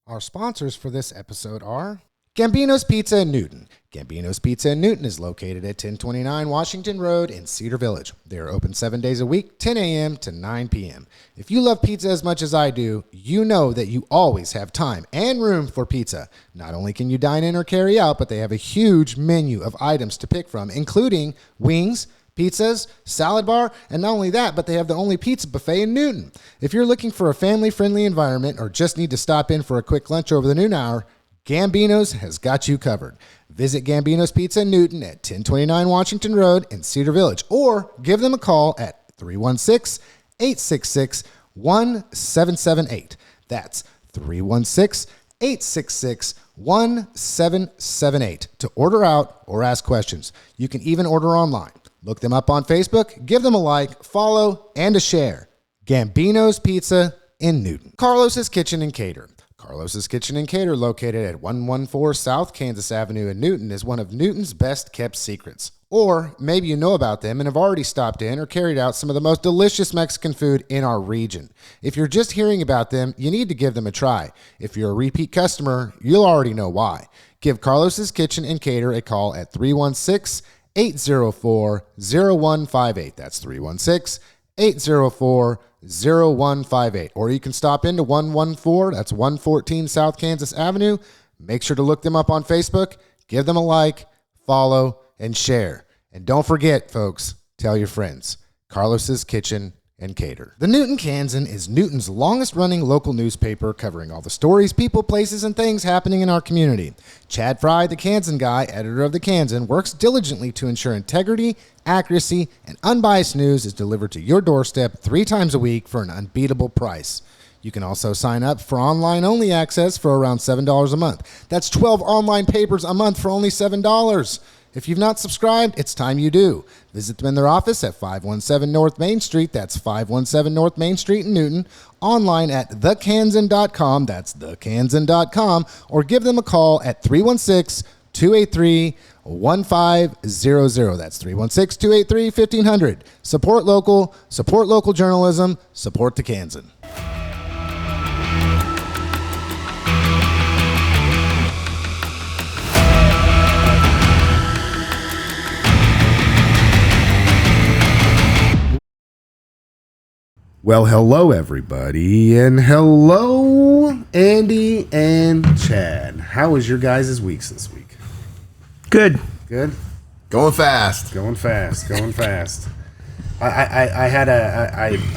Our sponsors for this episode are Gambino's Pizza in Newton. Gambino's Pizza in Newton is located at 1029 Washington Road in Cedar Village. They are open 7 days a week, 10 a.m. to 9 p.m. If you love pizza as much as I do, you know that you always have time and room for pizza. Not only can you dine in or carry out, but they have a huge menu of items to pick from, including wings, pizzas, salad bar, and not only that, but they have the only pizza buffet in Newton. If you're looking for a family-friendly environment or just need to stop in for a quick lunch over the noon hour, Gambino's has got you covered. Visit Gambino's Pizza in Newton at 1029 Washington Road in Cedar Village, or give them a call at 316-866-1778. That's 316-866-1778 to order out or ask questions. You can even order online. Look them up on Facebook, give them a like, follow, and a share. Gambino's Pizza in Newton. Carlos's Kitchen and Cater. Carlos's Kitchen and Cater, located at 114 South Kansas Avenue in Newton, is one of Newton's best kept secrets. Or maybe you know about them and have already stopped in or carried out some of the most delicious Mexican food in our region. If you're just hearing about them, you need to give them a try. If you're a repeat customer, you'll already know why. Give Carlos's Kitchen and Cater a call at 316-804-0158. That's 316-804-0158. Or you can stop into 114, that's 114 South Kansas Avenue. Make sure to look them up on Facebook, give them a like, follow, and share. And don't forget, folks, tell your friends. Carlos's Kitchen and Cater. The Newton Kansan is Newton's longest-running local newspaper, covering all the stories, people, places, and things happening in our community. Chad Fry, the Kansan guy, editor of the Kansan, works diligently to ensure integrity, accuracy, and unbiased news is delivered to your doorstep 3 times a week for an unbeatable price. You can also sign up for online-only access for around $7 a month. That's 12 online papers a month for only $7. If you've not subscribed, it's time you do. Visit them in their office at 517 North Main Street. That's 517 North Main Street in Newton. Online at thekansan.com. That's thekansan.com. Or give them a call at 316-283-1500. That's 316-283-1500. Support local journalism, support the Kansan. Well, hello, everybody, and hello, Andy and Chad. How was your guys' weeks this week? Good. Good? Going fast. I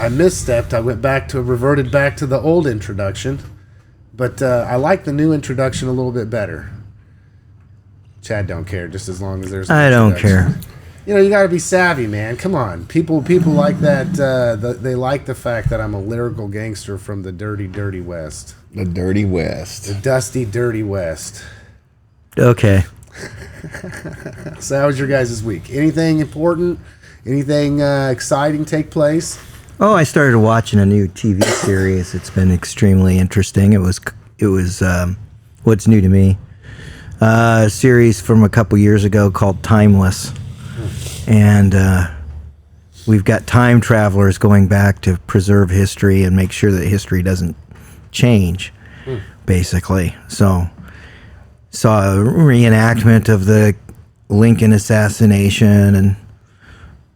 misstepped. I reverted back to the old introduction, but I like the new introduction a little bit better. Chad don't care, just as long as there's an I don't care. You know, you got to be savvy, man. Come on. People like that. They like the fact that I'm a lyrical gangster from the dirty, dirty West. The dirty West. The dusty, dirty West. Okay. So how was your guys' week? Anything important? Anything exciting take place? Oh, I started watching a new TV series. It's been extremely interesting. It was what's new to me. A series from a couple years ago called Timeless. And we've got time travelers going back to preserve history and make sure that history doesn't change, basically. So, saw a reenactment of the Lincoln assassination, and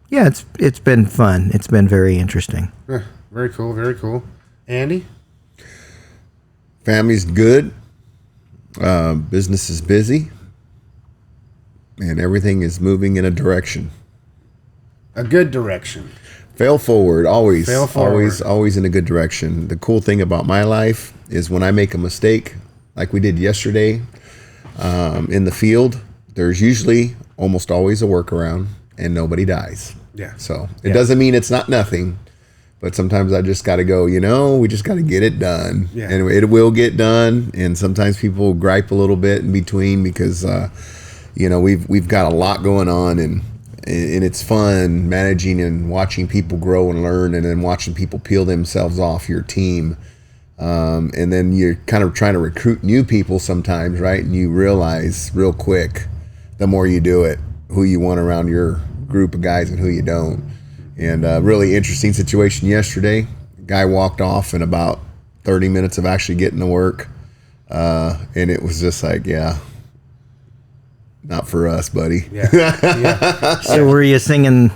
yeah, it's been fun. It's been very interesting. Very cool, very cool. Andy? Family's good. Business is busy. And everything is moving in a direction. A good direction. Fail forward, always. Fail forward. Always in a good direction. The cool thing about my life is when I make a mistake, like we did yesterday in the field, there's usually almost always a workaround and nobody dies. Yeah. So it doesn't mean it's not nothing, but sometimes I just got to go, we just got to get it done. Yeah. And it will get done. And sometimes people gripe a little bit in between because, we've got a lot going on, and it's fun managing and watching people grow and learn, and then watching people peel themselves off your team. And then you're kind of trying to recruit new people sometimes, right? And you realize real quick, the more you do it, who you want around your group of guys and who you don't. And a really interesting situation yesterday. Guy walked off in about 30 minutes of actually getting to work. And it was just like, yeah, not for us, buddy. Yeah. So were you singing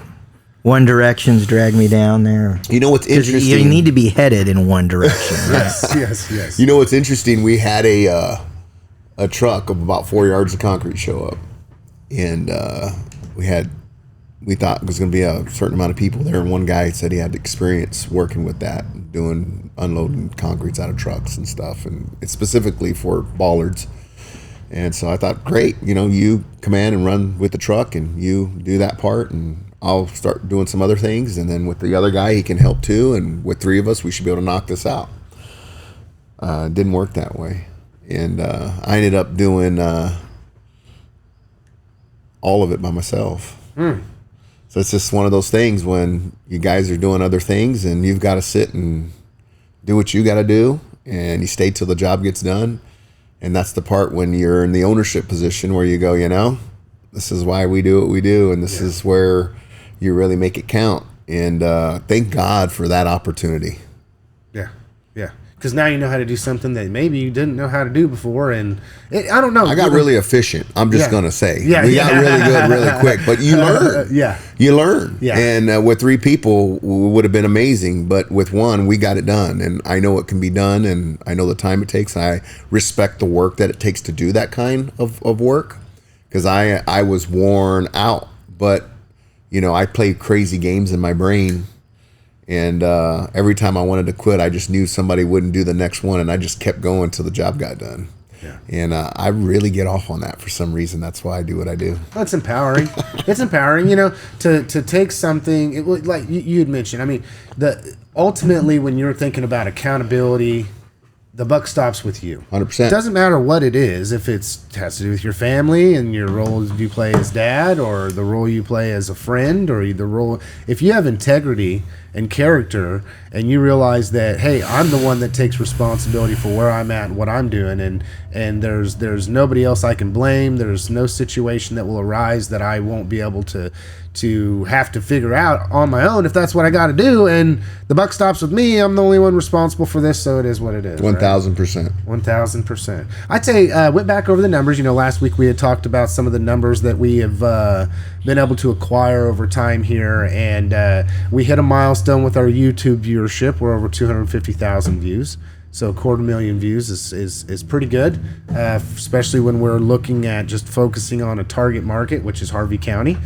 One Direction's Drag Me Down there? You know what's 'Cause interesting? you need to be headed in one direction. Right? Yes. You know what's interesting? We had a truck of about 4 yards of concrete show up, and we thought it was going to be a certain amount of people there. And one guy said he had experience working with that, doing unloading concretes out of trucks and stuff, and it's specifically for bollards. And so I thought, great, you command and run with the truck, and you do that part, and I'll start doing some other things. And then with the other guy, he can help too. And with 3 of us, we should be able to knock this out. It didn't work that way. And I ended up doing all of it by myself. So it's just one of those things when you guys are doing other things and you've got to sit and do what you got to do, and you stay till the job gets done. And that's the part when you're in the ownership position where you go, this is why we do what we do, and this is where you really make it count. And thank God for that opportunity. Yeah. Because now you know how to do something that maybe you didn't know how to do before, and I don't know. I got really efficient. I'm just gonna say, Yeah, we got really good, really quick. But you learn. You learn. Yeah. And with 3 people, it would have been amazing. But with 1, we got it done, and I know it can be done, and I know the time it takes. I respect the work that it takes to do that kind of work, because I was worn out. But I played crazy games in my brain. And every time I wanted to quit, I just knew somebody wouldn't do the next one, and I just kept going till the job got done. Yeah. And I really get off on that for some reason. That's why I do what I do. That's empowering. It's empowering, to take something like you had mentioned. I mean, ultimately when you're thinking about accountability, the buck stops with you. 100%. It doesn't matter what it is. If it has to do with your family and your role you play as dad, or the role you play as a friend, or the role. If you have integrity and character, and you realize that, hey, I'm the one that takes responsibility for where I'm at and what I'm doing, and there's nobody else I can blame. There's no situation that will arise that I won't be able to have to figure out on my own if that's what I got to do. And the buck stops with me. I'm the only one responsible for this, so it is what it is. 1,000%. 1,000%. I'd say went back over the numbers. Last week we had talked about some of the numbers that we have been able to acquire over time here, and we hit a milestone with our YouTube viewership. We're over 250,000 views. So 250,000 views is pretty good, especially when we're looking at just focusing on a target market, which is Harvey County.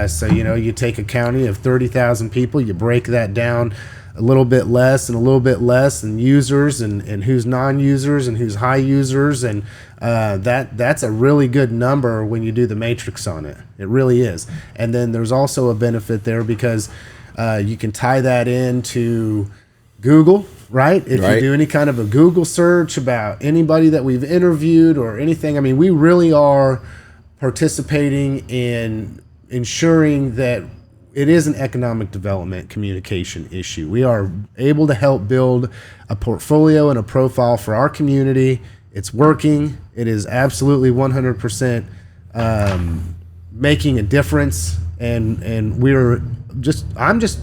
So, you take a county of 30,000 people, you break that down a little bit less and a little bit less, and users and who's non-users and who's high users. And that's a really good number when you do the matrix on it. It really is. And then there's also a benefit there because you can tie that into Google, right? If you do any kind of a Google search about anybody that we've interviewed or anything, I mean, we really are participating in ensuring that it is an economic development communication issue. We are able to help build a portfolio and a profile for our community. It's working. It is absolutely 100% making a difference. And I'm just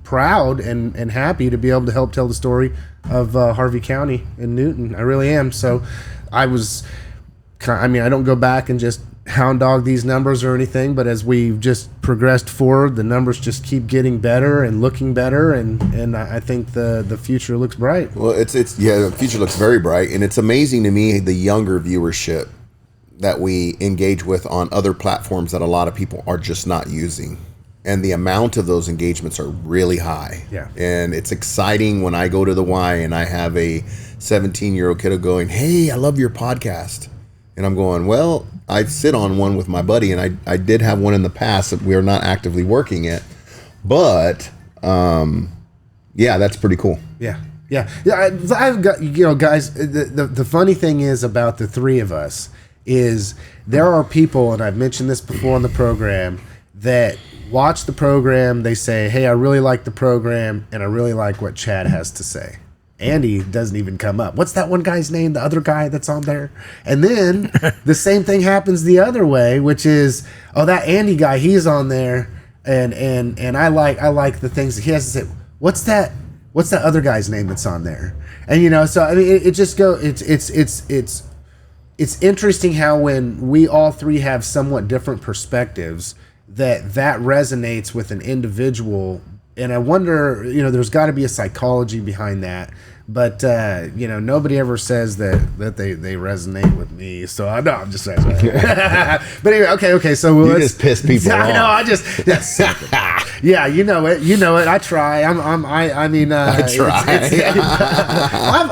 proud and happy to be able to help tell the story of Harvey County and Newton. I really am. So I don't go back and just hound dog these numbers or anything, but as we've just progressed forward, the numbers just keep getting better and looking better, and I think the future looks bright. Well, the future looks very bright, and it's amazing to me the younger viewership that we engage with on other platforms that a lot of people are just not using. And the amount of those engagements are really high. Yeah. And it's exciting when I go to the Y and I have a 17-year-old kiddo going, "Hey, I love your podcast." And I'm going, well, I sit on one with my buddy, and I did have one in the past that we are not actively working it. But, that's pretty cool. Yeah. I've got, guys, the funny thing is about the 3 of us is there are people, and I've mentioned this before on the program, that watch the program, they say, hey, I really like the program, and I really like what Chad has to say. Andy doesn't even come up. What's that one guy's name, the other guy that's on there? And then the same thing happens the other way, which is, oh, that Andy guy, he's on there, and I like the things that he has to say. What's what's that other guy's name that's on there? And so I mean, it just go. It's interesting how when we all three have somewhat different perspectives, that resonates with an individual. And I wonder, there's got to be a psychology behind that. But nobody ever says that they resonate with me. So I know I'm just saying. But anyway, okay. So you just piss people off. I know. Yeah, you know it. I try. I mean, I try.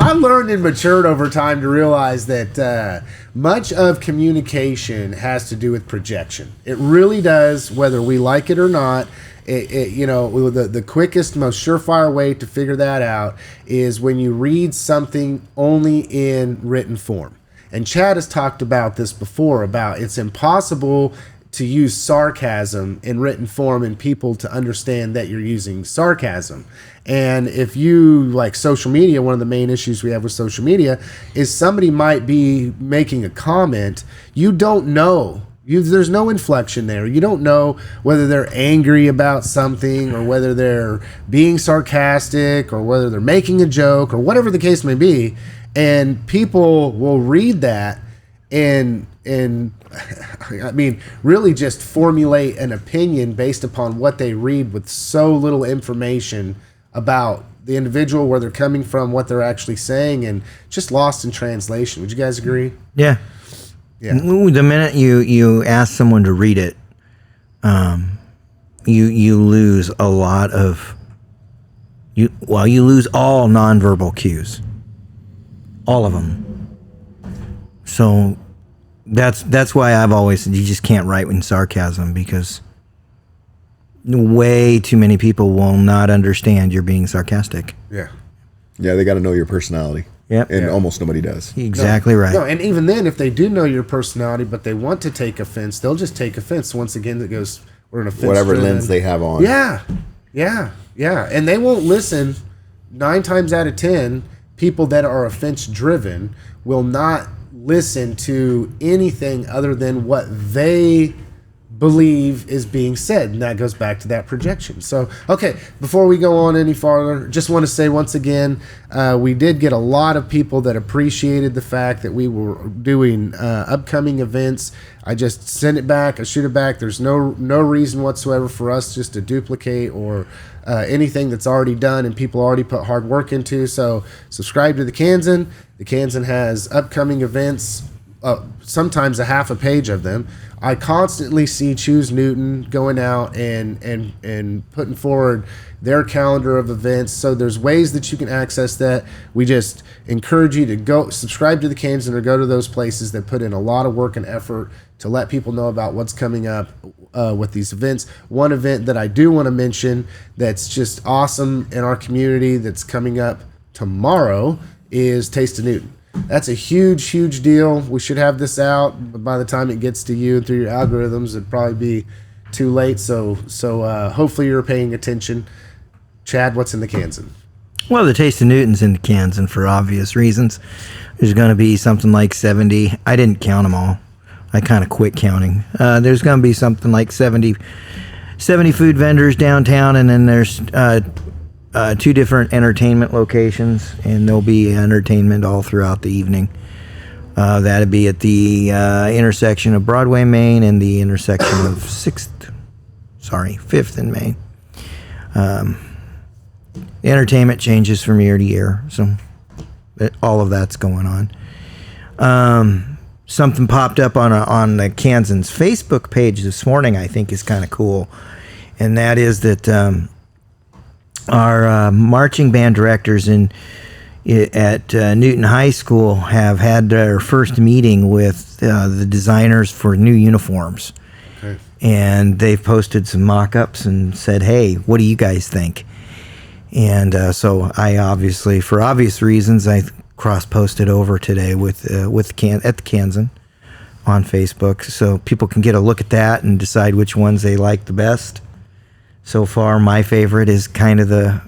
I've learned and matured over time to realize that much of communication has to do with projection. It really does, whether we like it or not. The quickest, most surefire way to figure that out is when you read something only in written form. And Chad has talked about this before, about it's impossible to use sarcasm in written form and people to understand that you're using sarcasm. And if you like social media, one of the main issues we have with social media is somebody might be making a comment. You don't know. There's no inflection there. You don't know whether they're angry about something or whether they're being sarcastic or whether they're making a joke or whatever the case may be. And people will read that and I mean, really just formulate an opinion based upon what they read with so little information about the individual, where they're coming from, what they're actually saying, and just lost in translation. Would you guys agree? Yeah. Yeah. The minute you ask someone to read it, you lose a lot of you lose all nonverbal cues, all of them. So that's why I've always said you just can't write in sarcasm, because way too many people will not understand you're being sarcastic. Yeah. Yeah, they got to know your personality. Yep. And almost nobody does. Exactly right. No, and even then, if they do know your personality, but they want to take offense, they'll just take offense. Once again, that goes, we're an offense. Whatever lens they have on. Yeah. And they won't listen. 9 times out of 10, people that are offense driven will not listen to anything other than what they believe is being said, and that goes back to that projection. So, okay, before we go on any farther, just want to say once again, we did get a lot of people that appreciated the fact that we were doing upcoming events. I just send it back, I shoot it back. There's no reason whatsoever for us just to duplicate or anything that's already done and people already put hard work into. So subscribe to the Kansan. The Kansan has upcoming events, sometimes a half a page of them. I constantly see Choose Newton going out and putting forward their calendar of events. So there's ways that you can access that. We just encourage you to go subscribe to the Kansan or go to those places that put in a lot of work and effort to let people know about what's coming up with these events. One event that I do want to mention that's just awesome in our community that's coming up tomorrow is Taste of Newton. That's a huge, huge deal. We should have this out, but by the time it gets to you and through your algorithms, it'd probably be too late. So hopefully you're paying attention. Chad, what's in the Kansan? Well, the Taste of Newton's in the Kansan for obvious reasons. There's going to be something like 70. I didn't count them all. I kind of quit counting. There's going to be something like 70 food vendors downtown, and then there's 2 different entertainment locations, and there'll be entertainment all throughout the evening. That'd be at the intersection of Broadway, Main, and the intersection of 5th and Main. The entertainment changes from year to year, so all of that's going on. Something popped up on the Kansan's Facebook page this morning, I think is kind of cool, and that is that our marching band directors at Newton High School have had their first meeting with the designers for new uniforms. Okay. And they've posted some mock-ups and said, hey, what do you guys think? And so I obviously, for obvious reasons, I cross-posted over today at the Kansan on Facebook, so people can get a look at that and decide which ones they like the best. So far, my favorite is kind of the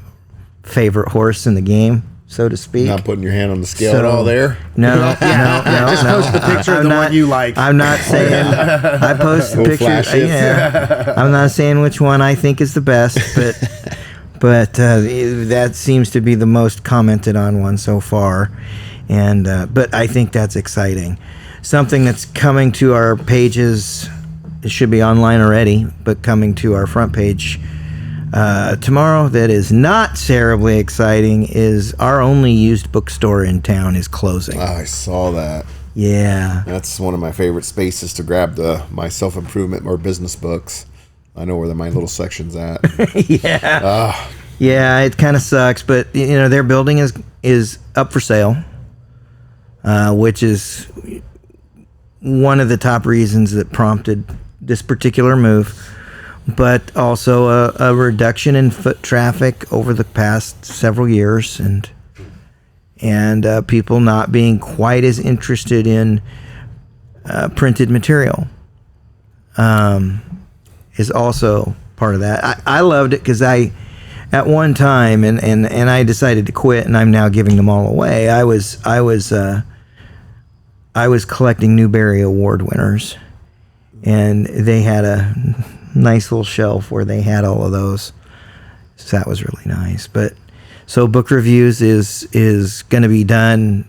favorite horse in the game, so to speak. Not putting your hand on the scale at all there? No. Just post the picture of the one you like. I'm not saying I post the picture. Yeah, I'm not saying which one I think is the best, But that seems to be the most commented on one so far. And but I think that's exciting. Something that's coming to our pages, it should be online already, but coming to our front page tomorrow that is not terribly exciting is our only used bookstore in town is closing. I saw that. Yeah. That's one of my favorite spaces to grab my self-improvement or business books. I know where my little section's at. Yeah. Yeah, it kind of sucks, but their building is up for sale, which is one of the top reasons that prompted this particular move. But also a reduction in foot traffic over the past several years, and people not being quite as interested in printed material is also part of that. I loved it because at one time, and I decided to quit, and I'm now giving them all away. I was collecting Newbery Award winners, and they had a nice little shelf where they had all of those. So that was really nice. But so book reviews is going to be done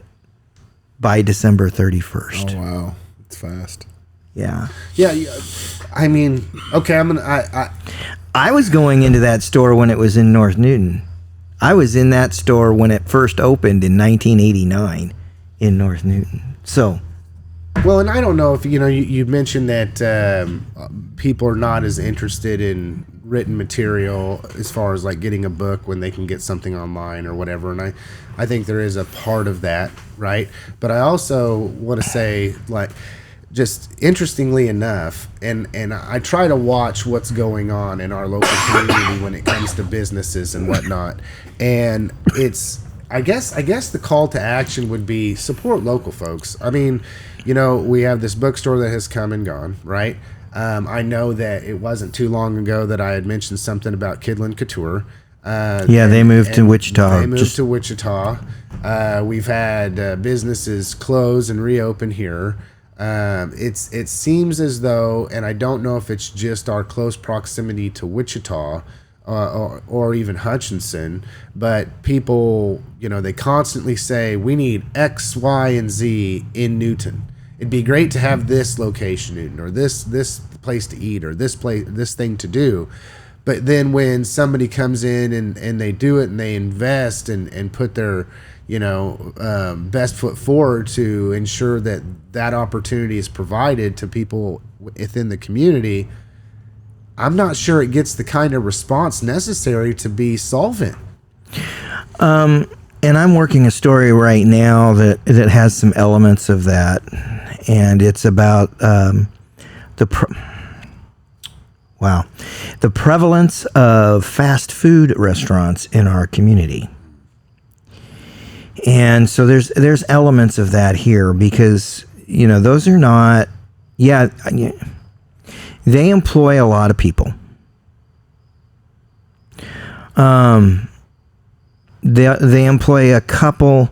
by December 31st. Oh wow, it's fast. Yeah. Yeah. I mean, okay. I was going into that store when it was in North Newton. I was in that store when it first opened in 1989 in North Newton. So. Well, and I don't know if you mentioned that people are not as interested in written material as far as like getting a book when they can get something online or whatever, and I think there is a part of that, right? But I also want to say, like, just interestingly enough, and I try to watch what's going on in our local community when it comes to businesses and whatnot, and it's I guess the call to action would be support local folks. I mean, we have this bookstore that has come and gone, right? I know that it wasn't too long ago that I had mentioned something about Kidland Couture. They moved to Wichita. They moved to Wichita. We've had businesses close and reopen here. It seems as though, and I don't know if it's just our close proximity to Wichita, or even Hutchinson, but people, they constantly say we need X, Y, and Z in Newton. It'd be great to have this location in Newton, or this place to eat, or this thing to do. But then when somebody comes in and they do it and they invest and put their best foot forward to ensure that opportunity is provided to people within the community, I'm not sure it gets the kind of response necessary to be solvent. And I'm working a story right now that has some elements of that, and it's about the prevalence of fast food restaurants in our community. And so there's elements of that here because those are not they employ a lot of people. They employ a couple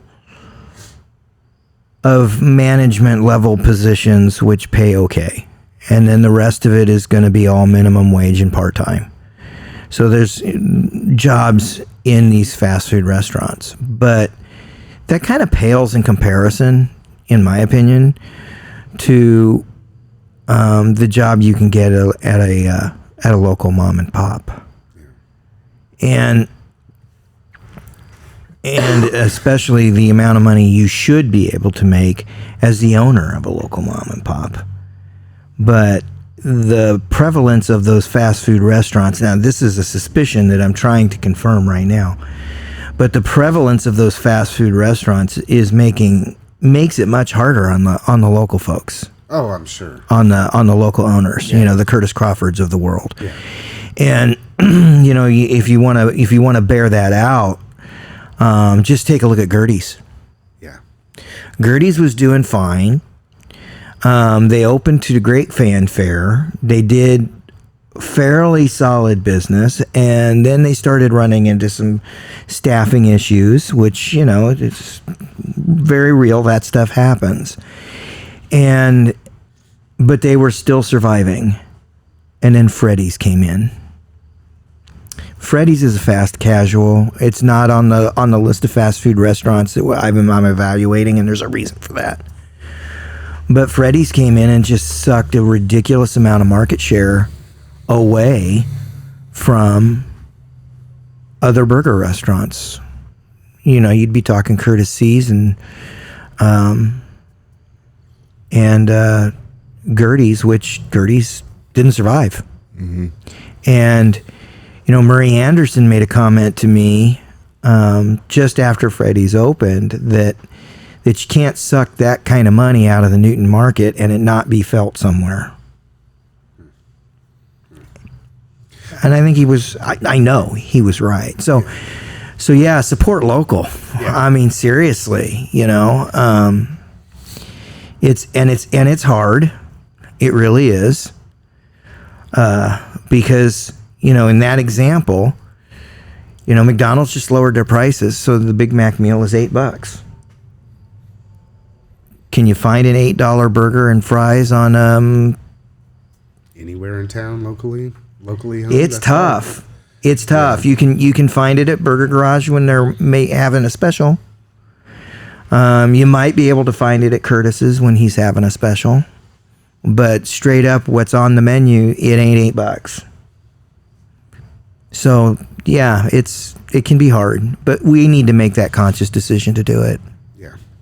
of management level positions which pay okay. And then the rest of it is going to be all minimum wage and part-time. So there's jobs in these fast food restaurants. But that kind of pales in comparison, in my opinion, to the job you can get at a local mom and pop. And especially the amount of money you should be able to make as the owner of a local mom and pop. But the prevalence of those fast food restaurants, now this is a suspicion that I'm trying to confirm right now, but the prevalence of those fast food restaurants makes it much harder on the local folks. Oh, I'm sure. On the local owners, the Curtis Crawfords of the world. Yeah. And if you want to bear that out, just take a look at Gertie's. Yeah. Gertie's was doing fine. They opened to great fanfare. They did fairly solid business, and then they started running into some staffing issues, which, it's very real. That stuff happens. But they were still surviving. And then Freddy's came in. Freddy's is a fast casual. It's not on the list of fast food restaurants that I'm evaluating, and there's a reason for that. But Freddy's came in and just sucked a ridiculous amount of market share away from other burger restaurants. You know, you'd be talking Courtesy's and Gertie's, which Gertie's didn't survive. Mm-hmm. And, you know, Murray Anderson made a comment to me just after Freddy's opened that you can't suck that kind of money out of the Newton market and it not be felt somewhere. And I think he was, I know he was right. So yeah, support local. Yeah. I mean, seriously, you know, it's hard. It really is. Because, you know, in that example, you know, McDonald's just lowered their prices. So the Big Mac meal is $8. Can you find an $8 burger and fries on, anywhere in town locally? It's tough. Hard. It's tough. Yeah. You can find it at Burger Garage when they're having a special. You might be able to find it at Curtis's when he's having a special. But straight up, what's on the menu, it ain't $8. So yeah, it can be hard, but we need to make that conscious decision to do it.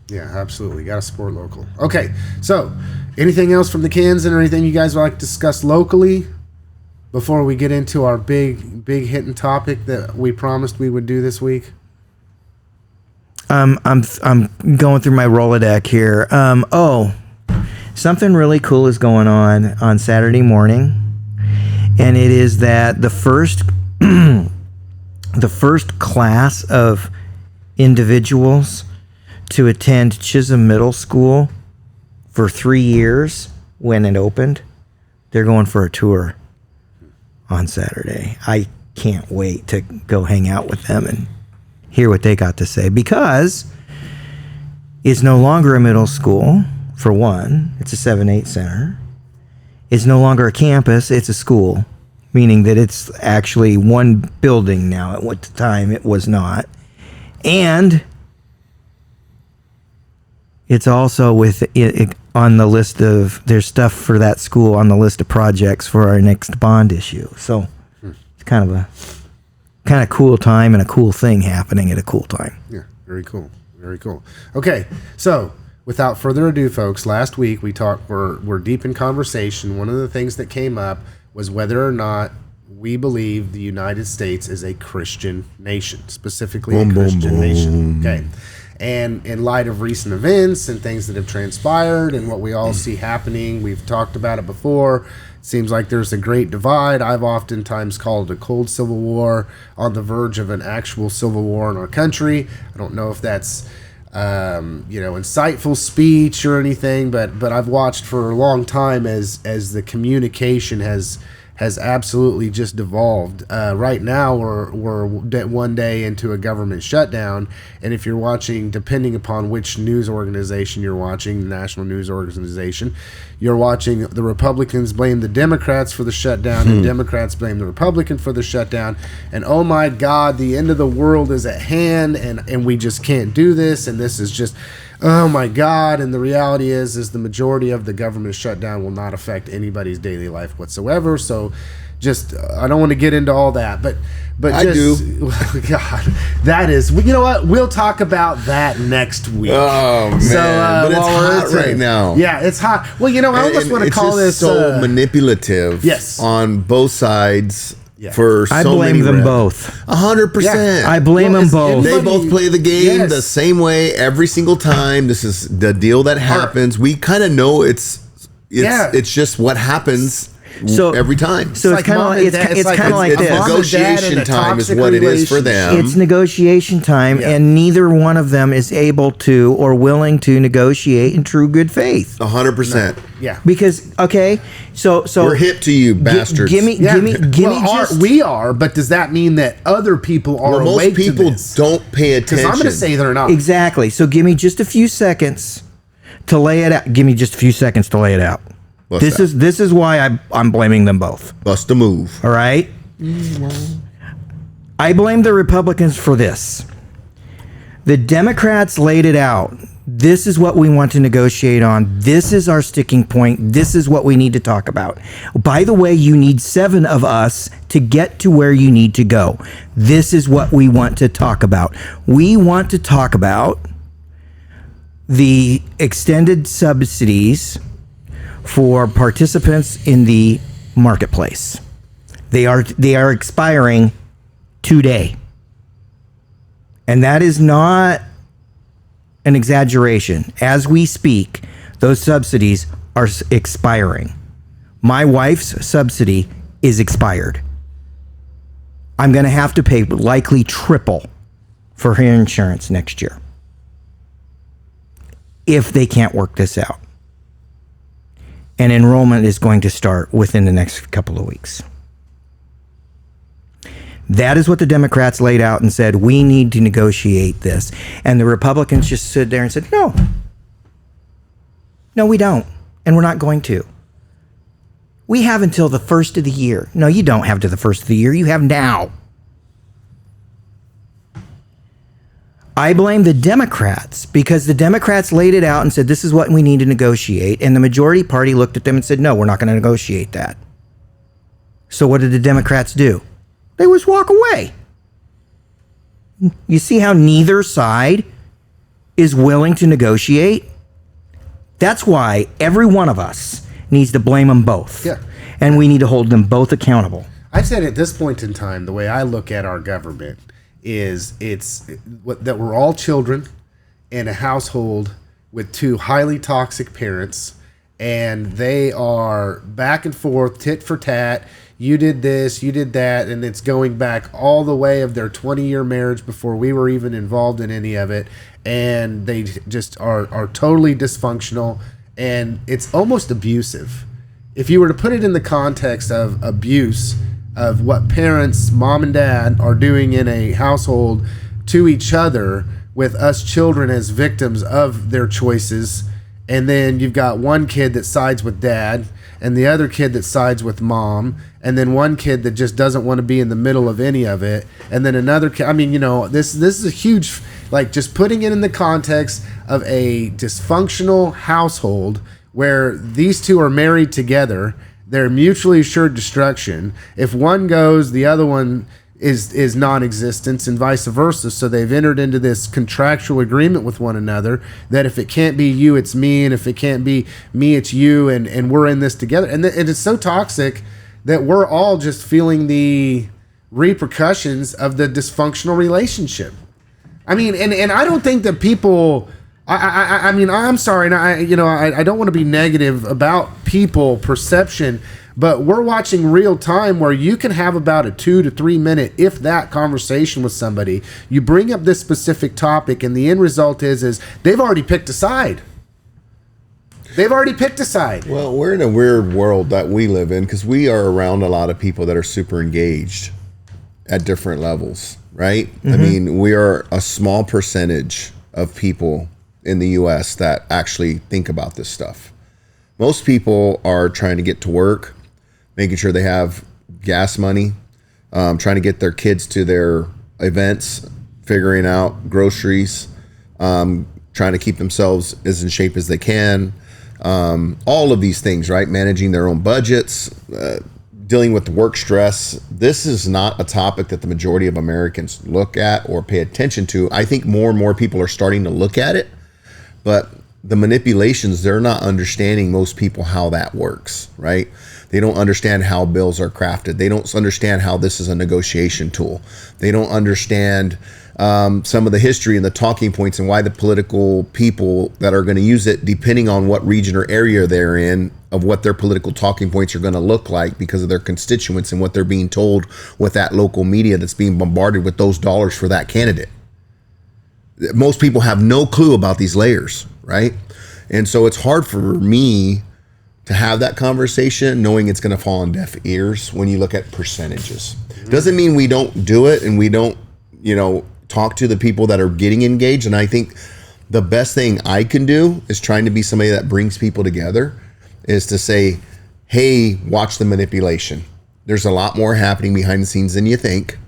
Yeah, absolutely. Got to support local. Okay, so anything else from the Kansas or anything you guys would like to discuss locally before we get into our big hitting topic that we promised we would do this week? I'm going through my Rolodex here. Something really cool is going on Saturday morning, and it is that the first class of individuals to attend Chisholm Middle School for 3 years when it opened, they're going for a tour on Saturday. I can't wait to go hang out with them and hear what they got to say, because it's no longer a middle school. For one, it's a 7-8 center. It's no longer a campus, it's a school, meaning that it's actually one building now. At what time it was not. And it's also on the list of, there's stuff for that school on the list of projects for our next bond issue. So it's kind of cool time and a cool thing happening at a cool time. Yeah, very cool. Very cool. Okay, so without further ado, folks, last week we're deep in conversation. One of the things that came up was whether or not we believe the United States is a Christian nation, specifically a Christian nation. Okay. And in light of recent events and things that have transpired and what we all see happening, we've talked about it before. It seems like there's a great divide. I've oftentimes called it a cold civil war, on the verge of an actual civil war in our country. I don't know if that's insightful speech or anything, but I've watched for a long time as the communication has absolutely just devolved. Right now, we're one day into a government shutdown, and if you're watching, depending upon which news organization you're watching, the national news organization, you're watching the Republicans blame the Democrats for the shutdown, and Democrats blame the Republican for the shutdown, and oh my God, the end of the world is at hand, and we just can't do this, and this is just, oh my God. And the reality is the majority of the government shutdown will not affect anybody's daily life whatsoever. So just, I don't want to get into all that, but I just, do. God, that is, you know what? We'll talk about that next week. Oh man, so, but it's hot right now. Yeah, it's hot. Well, I almost want to call this so manipulative. Yes, on both sides. Yeah. For so I blame many them both. 100%. I blame them both. They both play the game the same way every single time. This is the deal that happens. We kind of know it's just what happens. So every time. So it's kind of like this. Negotiation time is what it is for them. It's negotiation time, and neither one of them is able to or willing to negotiate in true good faith. 100%. Yeah. Because so we're hip to you, bastards. Give me. We are, but does that mean that other people are most awake people to this? don't pay attention. Because I'm going to say they're not. Exactly. So give me just a few seconds to lay it out. Give me just a few seconds to lay it out. This is why I'm blaming them both. Bust a move. All right. I blame the Republicans for this. The Democrats laid it out. This is what we want to negotiate on. This is our sticking point. This is what we need to talk about. By the way, you need 7 of us to get to where you need to go. This is what we want to talk about. We want to talk about the extended subsidies for participants in the marketplace. They are expiring today. And that is not an exaggeration. As we speak, those subsidies are expiring. My wife's subsidy is expired. I'm going to have to pay likely triple for her insurance next year if they can't work this out. And enrollment is going to start within the next couple of weeks. That is what the Democrats laid out and said, we need to negotiate this. And the Republicans just stood there and said, no, we don't. And we're not going to. We have until the first of the year. No, you don't have to the first of the year. You have now. I blame the Democrats because the Democrats laid it out and said, this is what we need to negotiate. And the majority party looked at them and said, no, we're not going to negotiate that. So what did the Democrats do? They just walk away. You see how neither side is willing to negotiate? That's why every one of us needs to blame them both. Yeah. And we need to hold them both accountable. I've said at this point in time, the way I look at our government is that we're all children in a household with 2 highly toxic parents, and they are back and forth, tit for tat. You did this, you did that, and it's going back all the way of their 20-year marriage before we were even involved in any of it, and they just are totally dysfunctional, and it's almost abusive. If you were to put it in the context of abuse, of what parents, mom and dad, are doing in a household to each other, with us children as victims of their choices, and then you've got one kid that sides with dad, and the other kid that sides with mom, and then one kid that just doesn't want to be in the middle of any of it, and then another kid. I mean, this is a huge, just putting it in the context of a dysfunctional household where these 2 are married together. They're mutually assured destruction. If one goes, the other one is non-existence, and vice versa. So they've entered into this contractual agreement with one another that if it can't be you, it's me, and if it can't be me, it's you, and we're in this together. And it's so toxic that we're all just feeling the repercussions of the dysfunctional relationship. I mean, and I don't think that people. I mean, I'm sorry, and I don't want to be negative about people perception, but we're watching real time where you can have about a 2 to 3 minute, if that, conversation with somebody. You bring up this specific topic, and the end result is they've already picked a side. Well, we're in a weird world that we live in because we are around a lot of people that are super engaged at different levels, right? Mm-hmm. I mean, we are a small percentage of people in the U.S. that actually think about this stuff. Most people are trying to get to work, making sure they have gas money, trying to get their kids to their events, figuring out groceries, trying to keep themselves as in shape as they can. All of these things, right? Managing their own budgets, dealing with work stress. This is not a topic that the majority of Americans look at or pay attention to. I think more and more people are starting to look at it. But the manipulations, they're not understanding, most people, how that works, right? They don't understand how bills are crafted. They don't understand how this is a negotiation tool. They don't understand some of the history and the talking points and why the political people that are going to use it, depending on what region or area they're in, of what their political talking points are going to look like because of their constituents and what they're being told with that local media that's being bombarded with those dollars for that candidate. Most people have no clue about these layers, right? And so it's hard for me to have that conversation knowing it's going to fall on deaf ears when you look at percentages. Doesn't mean we don't do it and we don't, talk to the people that are getting engaged. And I think the best thing I can do is trying to be somebody that brings people together, is to say, hey, watch the manipulation. There's a lot more happening behind the scenes than you think.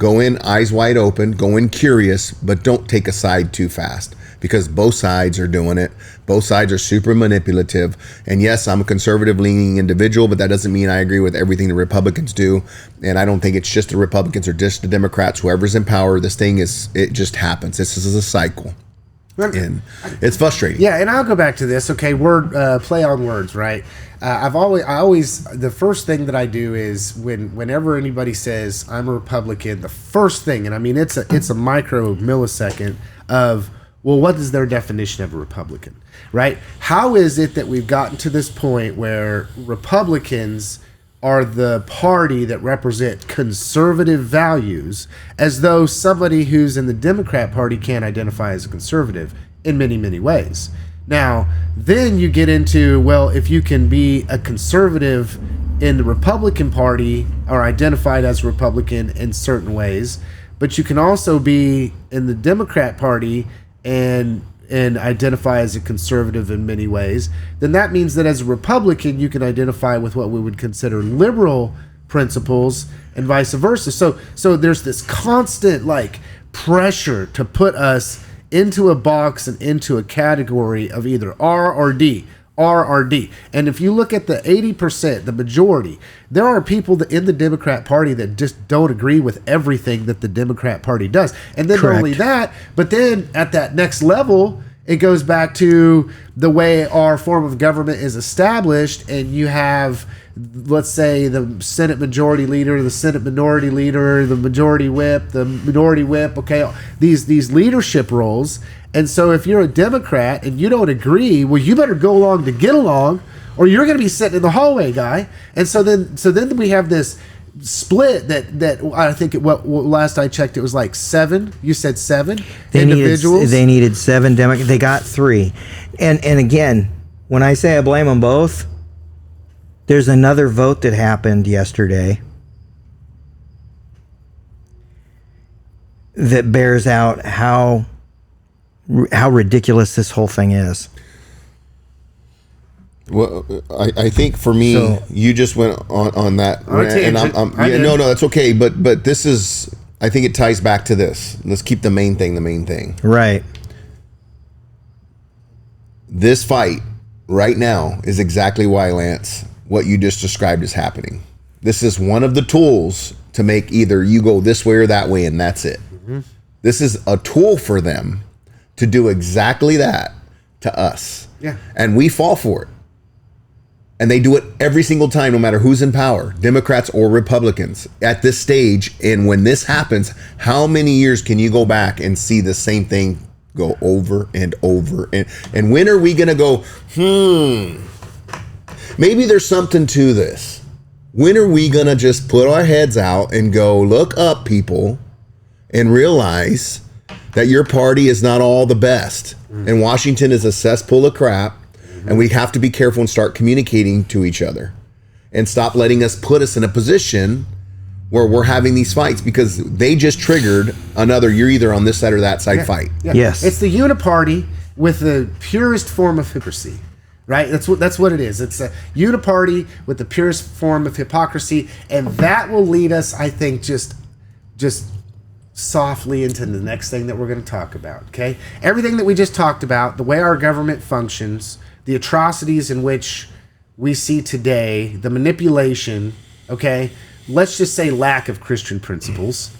Go in eyes wide open, go in curious, but don't take a side too fast, because both sides are doing it. Both sides are super manipulative. And yes, I'm a conservative leaning individual, but that doesn't mean I agree with everything the Republicans do. And I don't think it's just the Republicans or just the Democrats, whoever's in power. It just happens. This is a cycle. And it's frustrating. Yeah, and I'll go back to this. Okay, play on words, right? I always the first thing that I do is whenever anybody says I'm a Republican, the first thing, and I mean it's a micro millisecond of, well, what is their definition of a Republican, right? How is it that we've gotten to this point where Republicans are the party that represent conservative values, as though somebody who's in the Democrat Party can't identify as a conservative in many, many ways? Now, then you get into, well, if you can be a conservative in the Republican Party or identified as a Republican in certain ways, but you can also be in the Democrat Party and identify as a conservative in many ways, then that means that as a Republican, you can identify with what we would consider liberal principles and vice versa. So there's this constant pressure to put us into a box and into a category of either R or D. R or D. And if you look at the 80%, the majority, there are people in the Democrat Party that just don't agree with everything that the Democrat Party does. And then Correct. not only that, but then at that next level, it goes back to the way our form of government is established, and you have, let's say, the Senate Majority Leader, the Senate Minority Leader, the Majority Whip, the Minority Whip, okay, these leadership roles. And so if you're a Democrat and you don't agree, well, you better go along to get along, or you're going to be sitting in the hallway, guy. And so then we have this split that I think what last I checked, it was like 7. You said 7 individuals. They needed 7 Democrats. They got 3. And again, when I say I blame them both, there's another vote that happened yesterday that bears out how ridiculous this whole thing is. Well, I think for me, you just went on that rant, and no, that's okay. But this is, I think it ties back to this. Let's keep the main thing. Right. This fight right now is exactly why, Lance, what you just described is happening. This is one of the tools to make either you go this way or that way, and that's it. Mm-hmm. This is a tool for them to do exactly that to us. Yeah. And we fall for it. And they do it every single time, no matter who's in power, Democrats or Republicans, at this stage. And when this happens, how many years can you go back and see the same thing go over and over? And when are we going to go, maybe there's something to this? When are we going to just put our heads out and go, look up, people, and realize that your party is not all the best, and Washington is a cesspool of crap, and we have to be careful and start communicating to each other and stop letting us put us in a position where we're having these fights, because they just triggered another you're either on this side or that side fight. Yeah. Yes. It's the uniparty with the purest form of hypocrisy. Right? That's what it is. It's a uniparty with the purest form of hypocrisy, and that will lead us, I think, just softly into the next thing that we're going to talk about. Okay, everything that we just talked about, the way our government functions, the atrocities in which we see today, the manipulation. Okay, let's just say lack of Christian principles.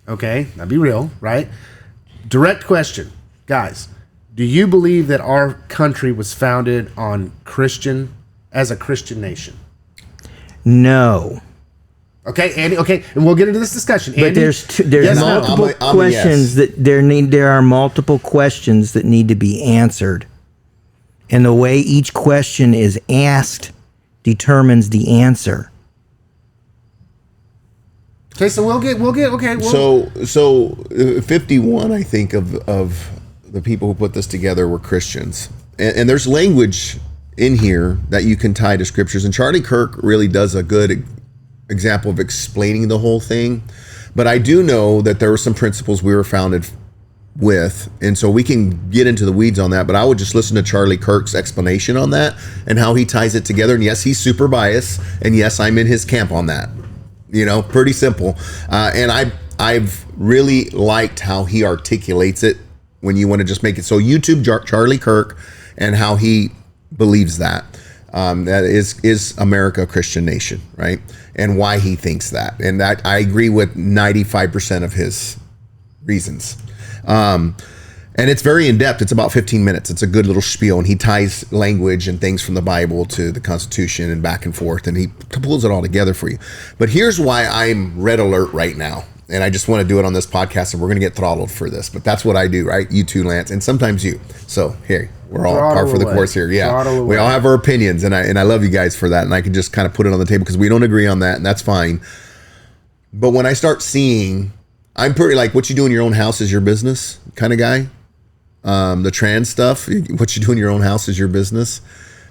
Okay, that'd be real, right? Direct question, guys. Do you believe that our country was founded on as a Christian nation? No. Okay, Andy. Okay, and we'll get into this discussion. Andy, But there's yes, multiple no. questions yes. that there are multiple questions that need to be answered, and the way each question is asked determines the answer. Okay, so we'll get okay. So 51, I think, of the people who put this together were Christians, and there's language in here that you can tie to scriptures, and Charlie Kirk really does a good example of explaining the whole thing. But I do know that there were some principles we were founded with, and so we can get into the weeds on that, but I would just listen to Charlie Kirk's explanation on that and how he ties it together. And yes, he's super biased, and yes, I'm in his camp on that. Pretty simple. And I've really liked how he articulates it when you want to just make it. So YouTube Charlie Kirk and how he believes that. That is America a Christian nation, right? And why he thinks that. And that I agree with 95% of his reasons. And it's very in-depth. It's about 15 minutes. It's a good little spiel. And he ties language and things from the Bible to the Constitution and back and forth. And he pulls it all together for you. But here's why I'm red alert right now. And I just want to do it on this podcast. And we're going to get throttled for this. But that's what I do, right? You too, Lance. And sometimes you. So, here, we're all par for the course here. Yeah. We all have our opinions. And I love you guys for that. And I can just kind of put it on the table because we don't agree on that. And that's fine. But when I start seeing, I'm pretty like, what you do in your own house is your business kind of guy. The trans stuff, what you do in your own house is your business.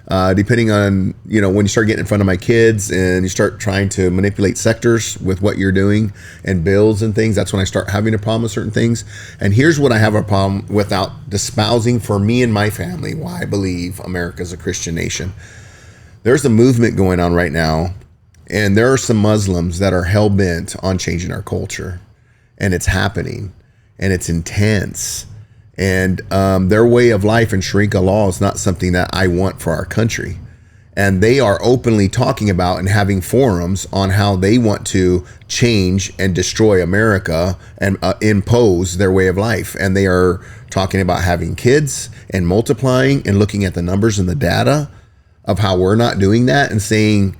Depending on, when you start getting in front of my kids and you start trying to manipulate sectors with what you're doing and bills and things, that's when I start having a problem with certain things. And here's what I have a problem without espousing for me and my family, why I believe America's a Christian nation. There's a movement going on right now, and there are some Muslims that are hell-bent on changing our culture. And it's happening, and it's intense. And their way of life and Sharia law is not something that I want for our country. And they are openly talking about and having forums on how they want to change and destroy America and impose their way of life. And they are talking about having kids and multiplying and looking at the numbers and the data of how we're not doing that and saying,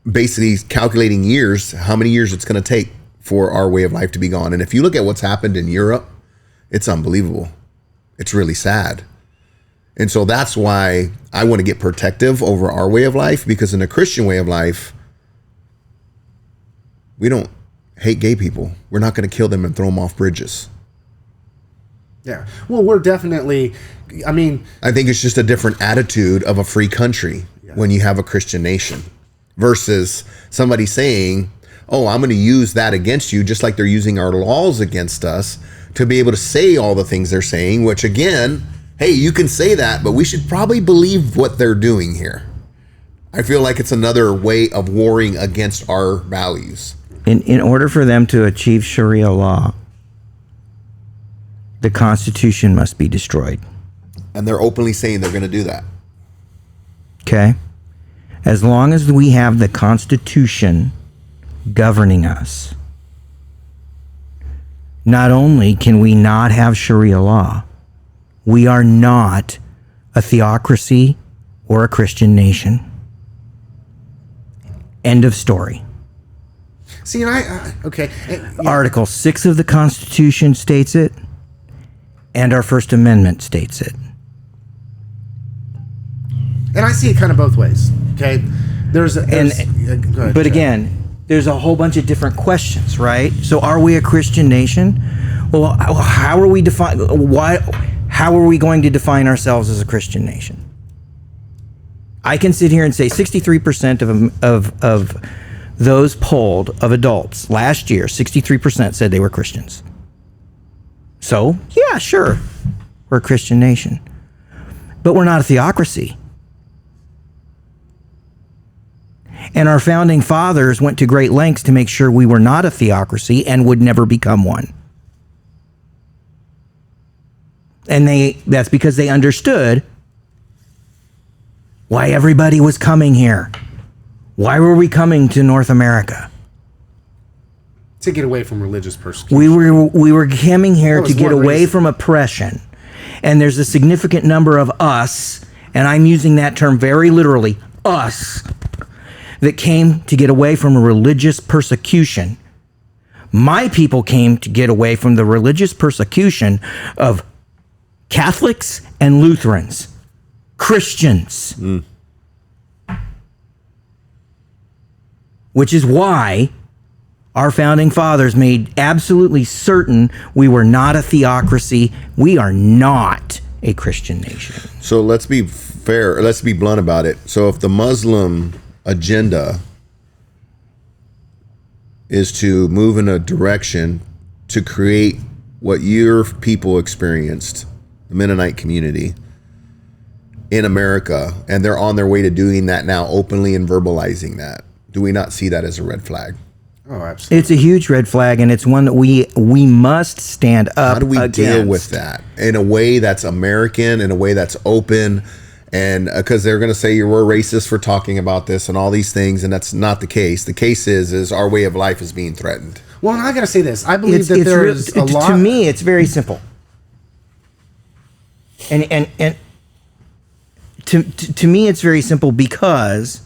basically calculating years, how many years it's going to take for our way of life to be gone. And if you look at what's happened in Europe, it's unbelievable. It's really sad. And so that's why I want to get protective over our way of life, because in a Christian way of life, we don't hate gay people. We're not going to kill them and throw them off bridges. Yeah. Well, we're definitely, I think it's just a different attitude of a free country when you have a Christian nation versus somebody saying, oh, I'm going to use that against you, just like they're using our laws against us to be able to say all the things they're saying, which again, hey, you can say that, but we should probably believe what they're doing here. I feel like it's another way of warring against our values. In order for them to achieve Sharia law, the Constitution must be destroyed. And they're openly saying they're going to do that. Okay? As long as we have the Constitution governing us, not only can we not have Sharia law, we are not a theocracy or a Christian nation. End of story. See, and okay. Article 6 of the Constitution states it, and our First Amendment states it. And I see it kind of both ways. Okay, Again, there's a whole bunch of different questions, right? So, are we a Christian nation? Well, how are we How are we going to define ourselves as a Christian nation? I can sit here and say 63% of those polled of adults last year, 63% said they were Christians. So, yeah, sure, we're a Christian nation, but we're not a theocracy. And our founding fathers went to great lengths to make sure we were not a theocracy and would never become one. And that's because they understood why everybody was coming here. Why were we coming to North America? To get away from religious persecution. We were coming here to get away from oppression. And there's a significant number of us, and I'm using that term very literally, us, that came to get away from religious persecution. My people came to get away from the religious persecution of Catholics and Lutherans, Christians. Which is why our founding fathers made absolutely certain we were not a theocracy. We are not a Christian nation. So let's be fair. Let's be blunt about it. So if the Muslim agenda is to move in a direction to create what your people experienced, the Mennonite community in America, and they're on their way to doing that now openly and verbalizing that, do we not see that as a red flag? Oh, absolutely. It's a huge red flag, and it's one that we must stand up. How do we against. deal with that in a way that's American, in a way that's open? And because they're going to say you're racist for talking about this and all these things, and that's not the case. The case is our way of life is being threatened. Well, and I got to say this. I believe that there's a lot. To me, it's very simple. And to me, it's very simple because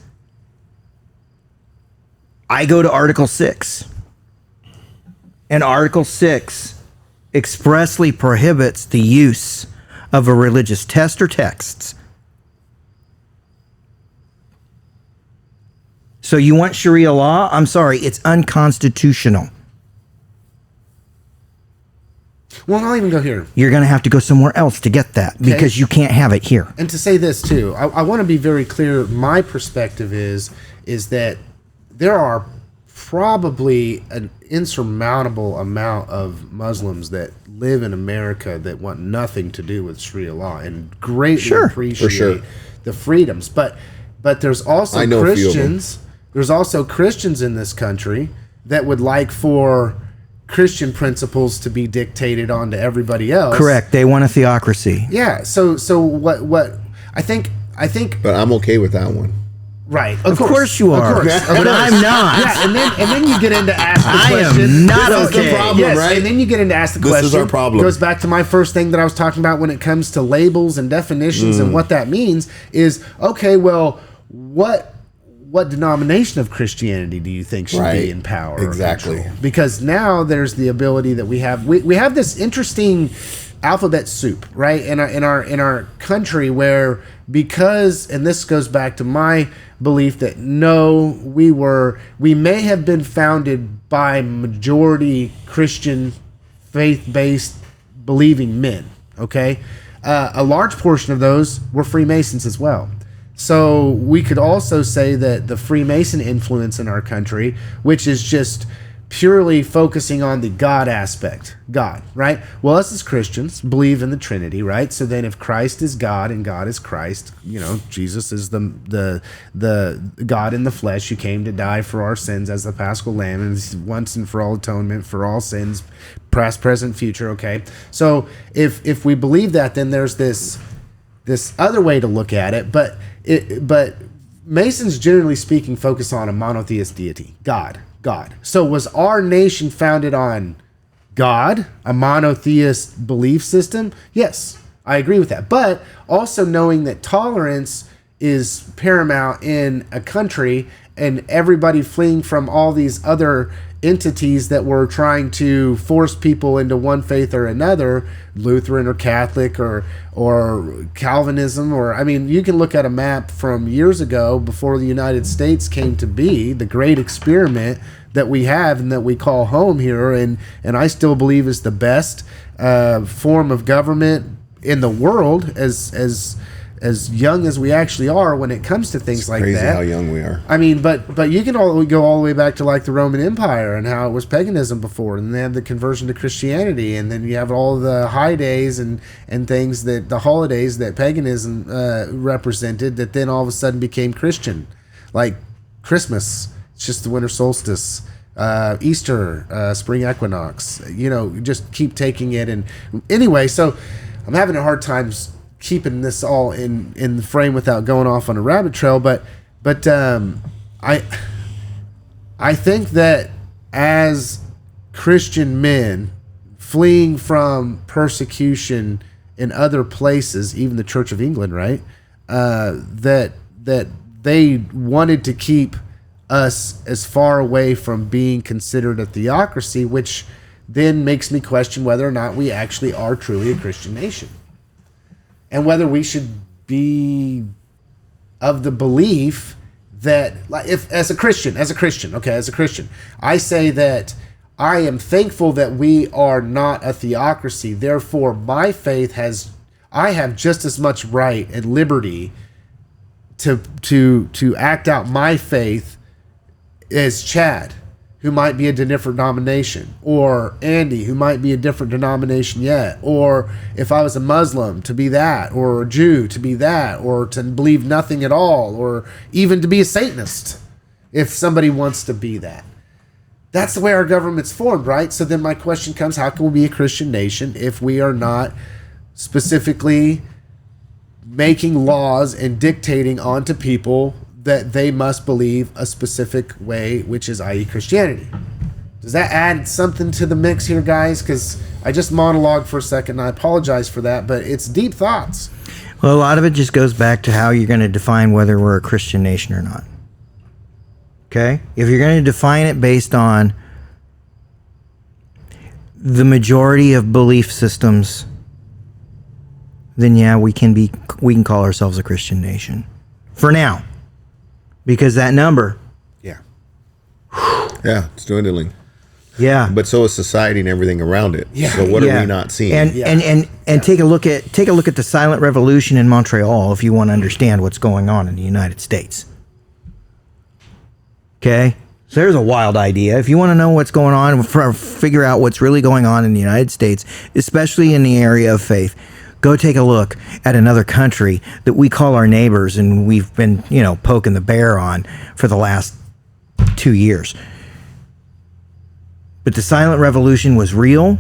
I go to Article 6. And Article 6 expressly prohibits the use of a religious text or texts. So you want Sharia law? I'm sorry, it's unconstitutional. Well, I'll even go here. You're going to have to go somewhere else to get that because you can't have it here. And to say this too, I want to be very clear. My perspective is that there are probably an insurmountable amount of Muslims that live in America that want nothing to do with Sharia law and greatly appreciate the freedoms. But there's also Christians. There's also Christians in this country that would like for Christian principles to be dictated onto everybody else. Correct. They want a theocracy. Yeah. So what I think. But I'm okay with that one. Right. Of course you are. Of course. But I'm not. Yeah. And then you get into ask the I question. am not This is okay. the problem, Yes, right? and then you get into ask the This question. is our problem. Goes back to my first thing that I was talking about when it comes to labels and definitions and what that means is, okay, well, what denomination of Christianity do you think should be in power? or Exactly. control? Because now there's the ability that we have this interesting alphabet soup, right? In our country where, because, and this goes back to my belief that no, we may have been founded by majority Christian faith-based believing men, okay? A large portion of those were Freemasons as well. So we could also say that the Freemason influence in our country, which is just purely focusing on the God aspect, God, right? Well, us as Christians believe in the Trinity, right? So then if Christ is God and God is Christ, Jesus is the God in the flesh who came to die for our sins as the Paschal Lamb, and once and for all atonement for all sins, past, present, future, okay? So if we believe that, then there's this other way to look at it, but Masons, generally speaking, focus on a monotheist deity, God. So was our nation founded on God, a monotheist belief system? Yes, I agree with that. But also knowing that tolerance is paramount in a country and everybody fleeing from all these other entities that were trying to force people into one faith or another, Lutheran or Catholic or Calvinism, or I mean, you can look at a map from years ago before the United States came to be, the great experiment that we have and that we call home here, and I still believe is the best form of government in the world as young as we actually are when it comes to things like Crazy that. how young we are. I mean, but you can go all the way back to like the Roman Empire and how it was paganism before, and then the conversion to Christianity, and then you have all the high days and things that the holidays that paganism represented that then all of a sudden became Christian, like Christmas. It's just the winter solstice. Easter, spring equinox. Just keep taking it. And anyway, so I'm having a hard time keeping this all in the frame without going off on a rabbit trail, but I think that as Christian men fleeing from persecution in other places, even the Church of England, right, that they wanted to keep us as far away from being considered a theocracy, which then makes me question whether or not we actually are truly a Christian nation. And whether we should be of the belief that, like, if as a Christian, I say that I am thankful that we are not a theocracy. Therefore, my faith I have just as much right and liberty to act out my faith as Chad, who might be a different denomination, or Andy, who might be a different denomination yet, or if I was a Muslim, to be that, or a Jew, to be that, or to believe nothing at all, or even to be a Satanist, if somebody wants to be that. That's the way our government's formed, right? So then my question comes, how can we be a Christian nation if we are not specifically making laws and dictating onto people that they must believe a specific way, which is, i.e., Christianity? Does that add something to the mix here, guys? Because I just monologued for a second, and I apologize for that, but it's deep thoughts. Well, a lot of it just goes back to how you're going to define whether we're a Christian nation or not. Okay? If you're going to define it based on the majority of belief systems, then yeah, we can call ourselves a Christian nation. For now. Because that number. Yeah. Yeah, it's dwindling. Yeah. But so is society and everything around it. Yeah. So what are we not seeing? And take a look at the silent revolution in Montreal if you want to understand what's going on in the United States. Okay? So there's a wild idea. If you want to know what's going on, figure out what's really going on in the United States, especially in the area of faith, go take a look at another country that we call our neighbors and we've been, poking the bear on for the last 2 years. But the silent revolution was real,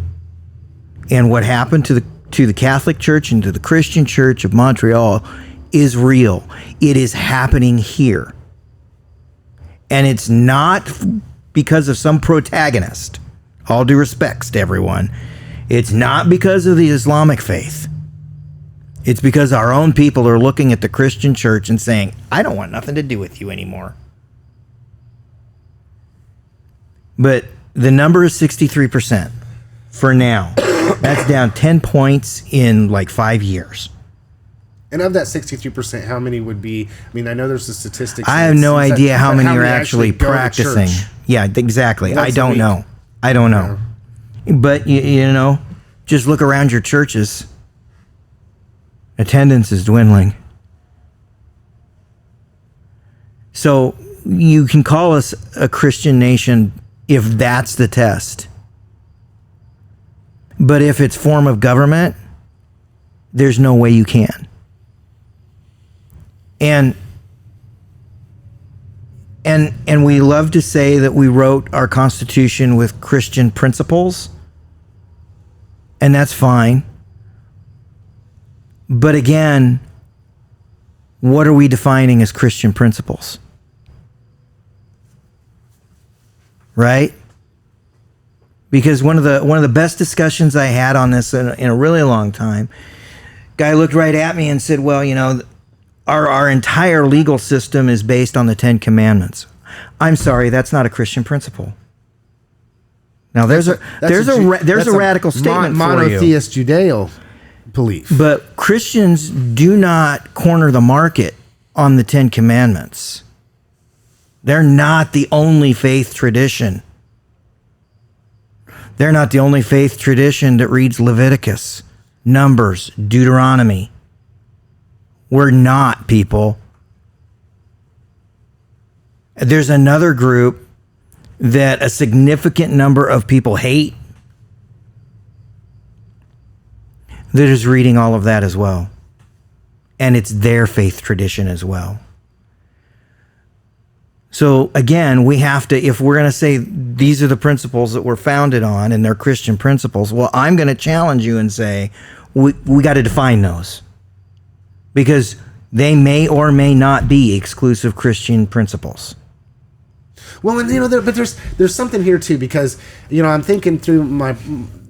and what happened to the Catholic Church and to the Christian Church of Montreal is real. It is happening here. And it's not because of some protagonist. All due respects to everyone. It's not because of the Islamic faith. It's because our own people are looking at the Christian church and saying, I don't want nothing to do with you anymore. But the number is 63% for now. That's down 10 points in like 5 years. And of that 63%, how many would be? I mean, I know there's the statistics. I have no idea how many are actually practicing. Yeah, exactly. I don't know. But, just look around your churches. Attendance is dwindling. So you can call us a Christian nation if that's the test. But if it's form of there's no way you can. And we love to say that we wrote our Constitution with Christian principles, and that's fine. But again, what are we defining as Christian principles? Right? Because one of the best discussions I had on this in a really long time, guy looked right at me and said, well, our entire legal system is based on the 10 Commandments. I'm sorry, that's not a Christian principle. Now there's a radical statement for you. Monotheist Judeo belief. But Christians do not corner the market on the 10 Commandments. They're not the only faith tradition. They're not the only faith tradition that reads Leviticus, Numbers, Deuteronomy. We're not, people. There's another group that a significant number of people hate that is reading all of that as well. And it's their faith tradition as well. So again, we have to, if we're going to say these are the principles that we're founded on and they're Christian principles, well, I'm going to challenge you and say we got to define those. Because they may or may not be exclusive Christian principles. Well, and but there's something here too, because I'm thinking through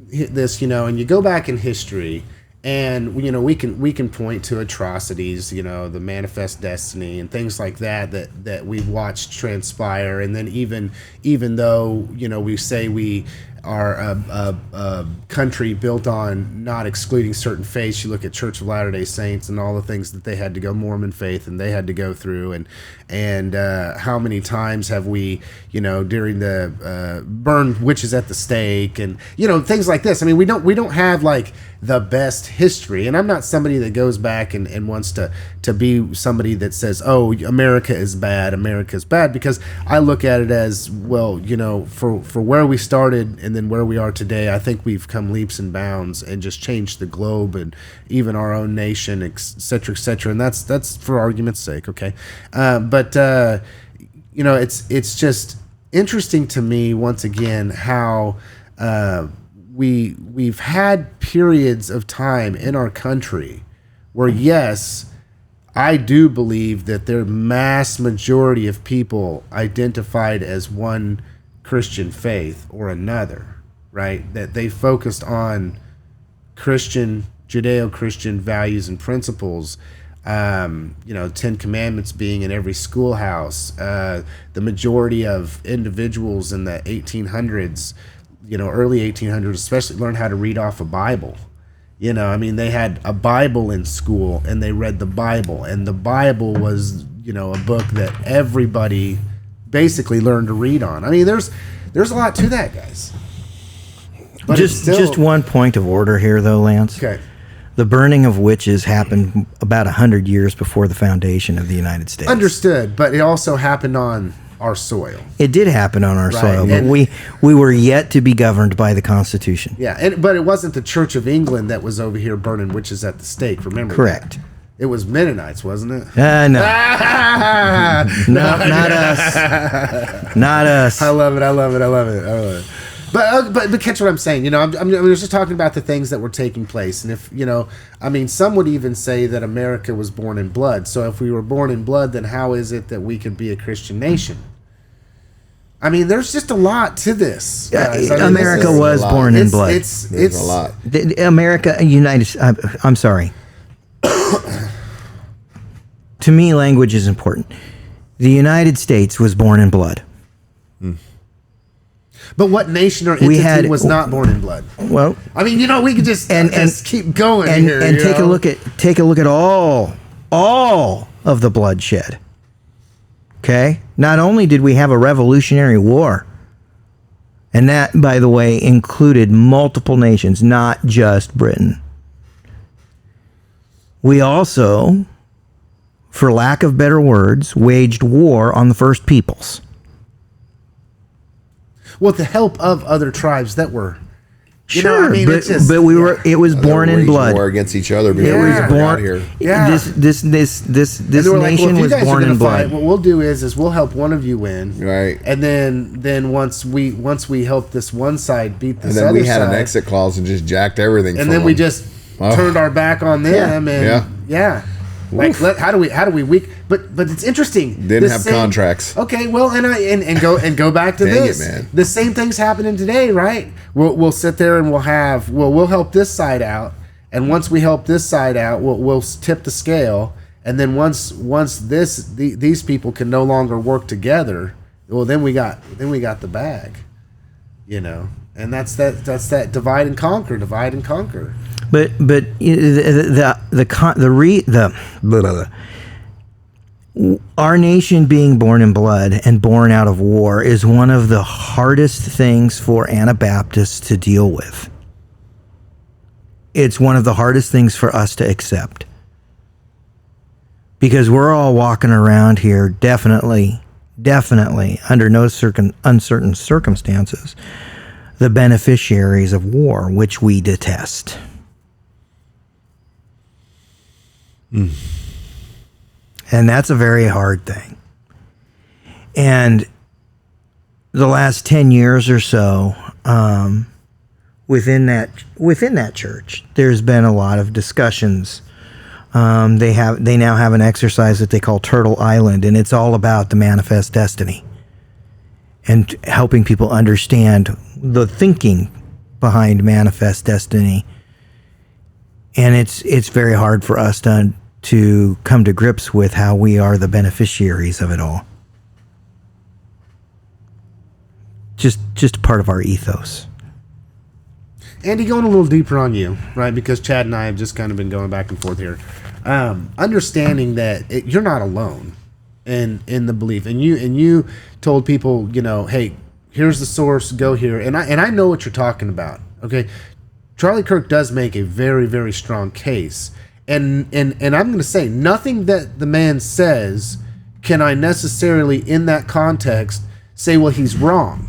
this, and you go back in history, and we can point to atrocities, the Manifest Destiny and things like that we've watched transpire, and then even though we say we are a country built on not excluding certain faiths. You look at Church of Latter-day Saints and all the things that they had to go, Mormon faith, and they had to go through, and how many times have we, during the burn witches at the stake, and things like this. I mean, we don't have like the best history, and I'm not somebody that goes back and wants to be somebody that says, oh, America is bad, because I look at it as, well, for where we started and then where we are today, I think we've come leaps and bounds and just changed the globe and even our own nation, et cetera, and that's for argument's sake, okay? But it's just, interesting to me once again how we've had periods of time in our country where, yes, I do believe that the mass majority of people identified as one Christian faith or another, right? That they focused on Christian, Judeo-Christian values and principles. 10 Commandments being in every schoolhouse. The majority of individuals in the 1800s, early 1800s, especially learned how to read off a Bible. They had a Bible in school and they read the Bible, and the Bible was, a book that everybody basically learned to read on. There's a lot to that, guys. But just one point of order here, though, Lance. Okay. The burning of witches happened about 100 years before the foundation of the United States. Understood, but it also happened on our soil. It did happen on our soil, but and we were yet to be governed by the Constitution. Yeah, but it wasn't the Church of England that was over here burning witches at the stake. Remember? Correct. That? It was Mennonites, wasn't it? No. No, not us. Not us. I love it. But catch what I'm saying. I was just talking about the things that were taking place, and if some would even say that America was born in blood. So if we were born in blood, then how is it that we could be a Christian nation? There's just a lot to this. America was born in blood. It's a lot. I'm sorry. To me, language is important. The United States was born in blood. But what nation or entity was not born in blood? Well, we could just keep going here. And take a look at all of the bloodshed. Okay? Not only did we have a Revolutionary War, and that, by the way, included multiple nations, not just Britain. We also, for lack of better words, waged war on the first peoples. With the help of other tribes that were, it was born in blood. War against each other. It was born here. Yeah. This nation was born in blood. What we'll do is we'll help one of you win, right? And then once we help this one side beat this other side, and then we had an exit clause and just jacked everything. And then we just turned our back on them, Like, how do we weak? But it's interesting. Didn't have contracts. Okay, well, and go back to Dang this. it, man. The same thing's happening today, right? We'll sit there and we'll help this side out, and once we help this side out, we'll tip the scale, and then once these people can no longer work together, well, then we got the bag, and that's that divide and conquer. But our nation being born in blood and born out of war is one of the hardest things for Anabaptists to deal with. It's one of the hardest things for us to accept. Because we're all walking around here definitely under no uncertain circumstances, the beneficiaries of war, which we detest. And that's a very hard thing. And the last 10 years or so, within that church, there's been a lot of discussions. They now have an exercise that they call Turtle Island, and it's all about the manifest destiny and helping people understand the thinking behind manifest destiny. And it's very hard for us to come to grips with how we are the beneficiaries of it all. Just part of our ethos. Andy, going a little deeper on you, right? Because Chad and I have just kind of been going back and forth here. Understanding that you're not alone in the belief, and you told people, hey, here's the source, go here, and I know what you're talking about. Okay, Charlie Kirk does make a very, very strong case, and I'm going to say nothing that the man says can I necessarily in that context say, well, he's wrong,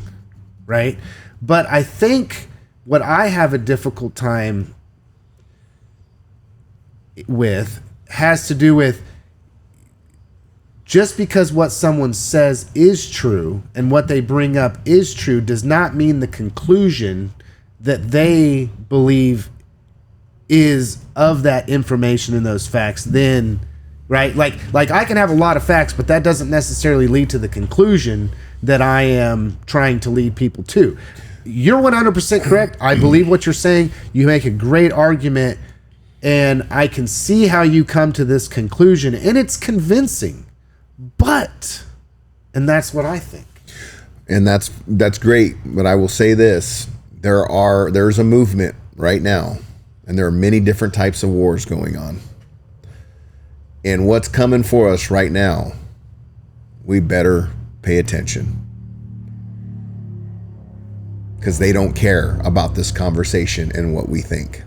right? But I think what I have a difficult time with has to do with just because what someone says is true and what they bring up is true does not mean the conclusion that they believe is of that information and those facts then, right? Like I can have a lot of facts, but that doesn't necessarily lead to the conclusion that I am trying to lead people to. You're 100% correct. I believe what you're saying. You make a great argument, and I can see how you come to this conclusion, and it's convincing. But, and that's what I think. And that's great. But I will say this: there's a movement right now, and there are many different types of wars going on. And what's coming for us right now, we better pay attention. Because they don't care about this conversation and what we think.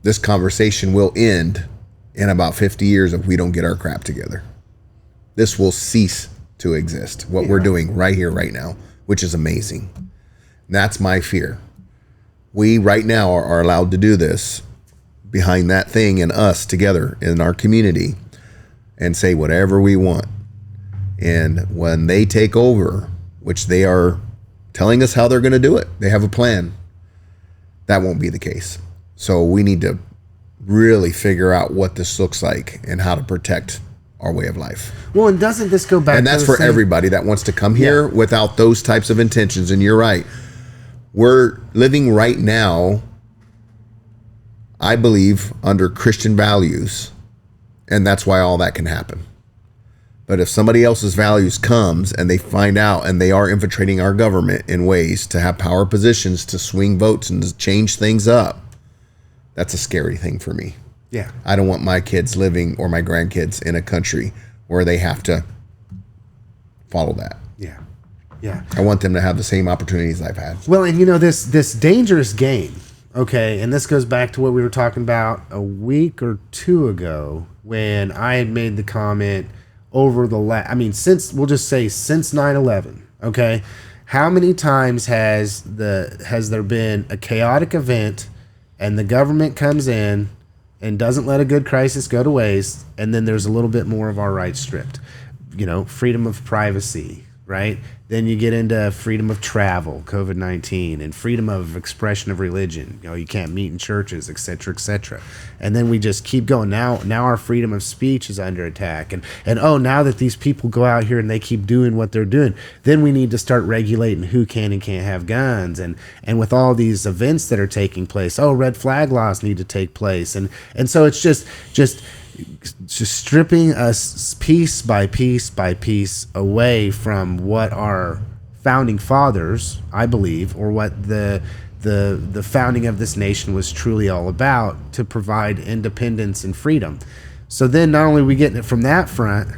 This conversation will end in about 50 years if we don't get our crap together. This will cease to exist, what we're doing right here, right now, which is amazing. That's my fear. We right now are allowed to do this behind that thing and us together in our community and say whatever we want. And when they take over, which they are telling us how they're going to do it, they have a plan, that won't be the case. So we need to really figure out what this looks like and how to protect our way of life. Well, and doesn't this go back and that's to for everybody that wants to come here without those types of intentions. And you're right. We're living right now, I believe, under Christian values, and that's why all that can happen. But if somebody else's values comes and they find out and they are infiltrating our government in ways to have power positions to swing votes and to change things up, that's a scary thing for me. Yeah. I don't want my kids living or my grandkids in a country where they have to follow that. Yeah. Yeah. I want them to have the same opportunities I've had. Well, and you know, this dangerous game, okay, and this goes back to what we were talking about a week or two ago when I had made the comment over since, we'll just say since 9/11, okay, how many times has there been a chaotic event and the government comes in and doesn't let a good crisis go to waste, and then there's a little bit more of our rights stripped, you know, freedom of privacy, right? Then you get into freedom of travel, COVID-19, and freedom of expression of religion. You know, you can't meet in churches, et cetera, et cetera. And then we just keep going. Now our freedom of speech is under attack. And now that these people go out here and they keep doing what they're doing, then we need to start regulating who can and can't have guns. And with all these events that are taking place, red flag laws need to take place. And so it's just stripping us piece by piece by piece away from what our founding fathers, I believe, or what the founding of this nation was truly all about, to provide independence and freedom. So then not only are we getting it from that front,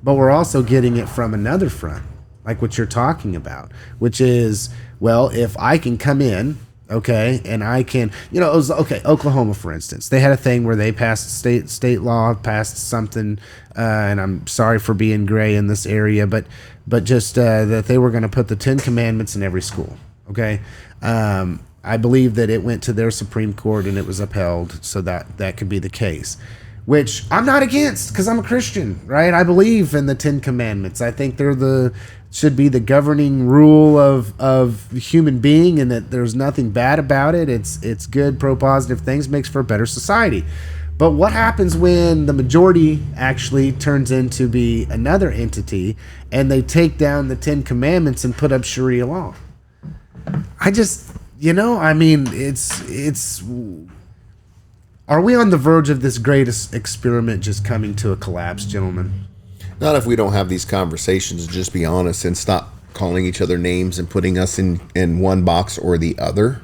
but we're also getting it from another front, like what you're talking about, which is, well, if I can come in, okay, and I can, it was, Oklahoma, for instance, they had a thing where they passed state law, passed something, and I'm sorry for being gray in this area, but just that they were going to put the 10 Commandments in every school, okay? I believe that it went to their Supreme Court and it was upheld, so that could be the case, which I'm not against because I'm a Christian, right? I believe in the 10 Commandments. I think should be the governing rule of human being, and that there's nothing bad about it. It's good, pro-positive things, makes for a better society. But what happens when the majority actually turns into be another entity and they take down the 10 Commandments and put up Sharia law? I just, it's are we on the verge of this greatest experiment just coming to a collapse, gentlemen? Not if we don't have these conversations, just be honest and stop calling each other names and putting us in one box or the other,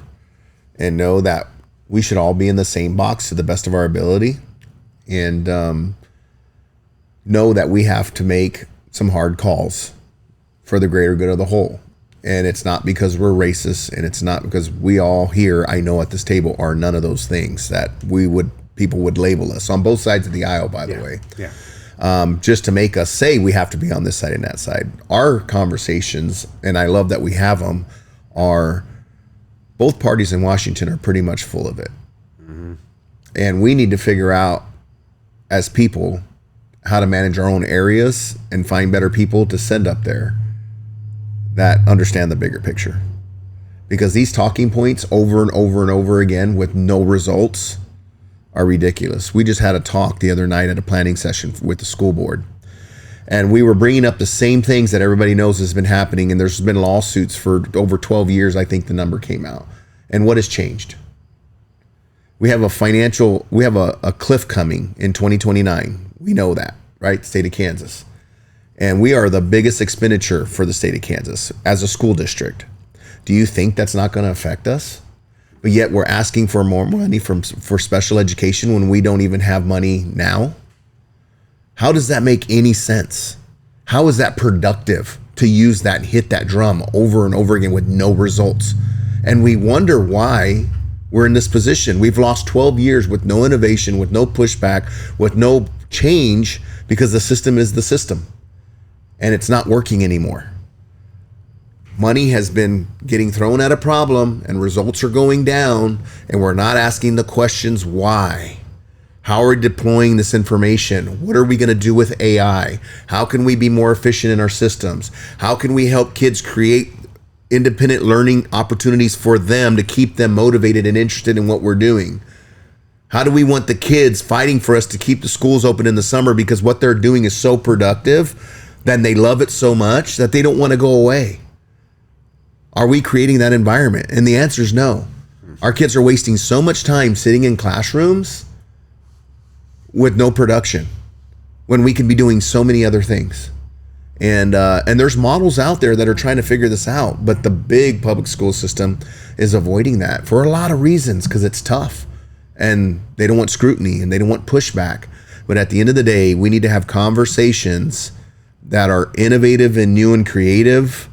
and know that we should all be in the same box to the best of our ability, and know that we have to make some hard calls for the greater good of the whole. And it's not because we're racist, and it's not because we all here, I know at this table, are none of those things that people would label us on both sides of the aisle, by the way. Yeah. Just to make us say we have to be on this side and that side. Our conversations, and I love that we have them, are both parties in Washington are pretty much full of it. Mm-hmm. And we need to figure out as people how to manage our own areas and find better people to send up there that understand the bigger picture. Because these talking points over and over and over again with no results are ridiculous. We just had a talk the other night at a planning session with the school board. And we were bringing up the same things that everybody knows has been happening. And there's been lawsuits for over 12 years, I think the number came out. And what has changed? We have a cliff coming in 2029. We know that, right? State of Kansas. And we are the biggest expenditure for the state of Kansas as a school district. Do you think that's not going to affect us? But yet we're asking for more money for special education when we don't even have money now? How does that make any sense? How is that productive to use that and hit that drum over and over again with no results? And we wonder why we're in this position. We've lost 12 years with no innovation, with no pushback, with no change, because the system is the system and it's not working anymore. Money has been getting thrown at a problem and results are going down, and we're not asking the questions why. How are we deploying this information? What are we going to do with AI? How can we be more efficient in our systems? How can we help kids create independent learning opportunities for them to keep them motivated and interested in what we're doing? How do we want the kids fighting for us to keep the schools open in the summer because what they're doing is so productive, then they love it so much that they don't want to go away? Are we creating that environment? And the answer is no. Our kids are wasting so much time sitting in classrooms with no production when we can be doing so many other things. And there's models out there that are trying to figure this out, but the big public school system is avoiding that for a lot of reasons, because it's tough and they don't want scrutiny and they don't want pushback. But at the end of the day, we need to have conversations that are innovative and new and creative,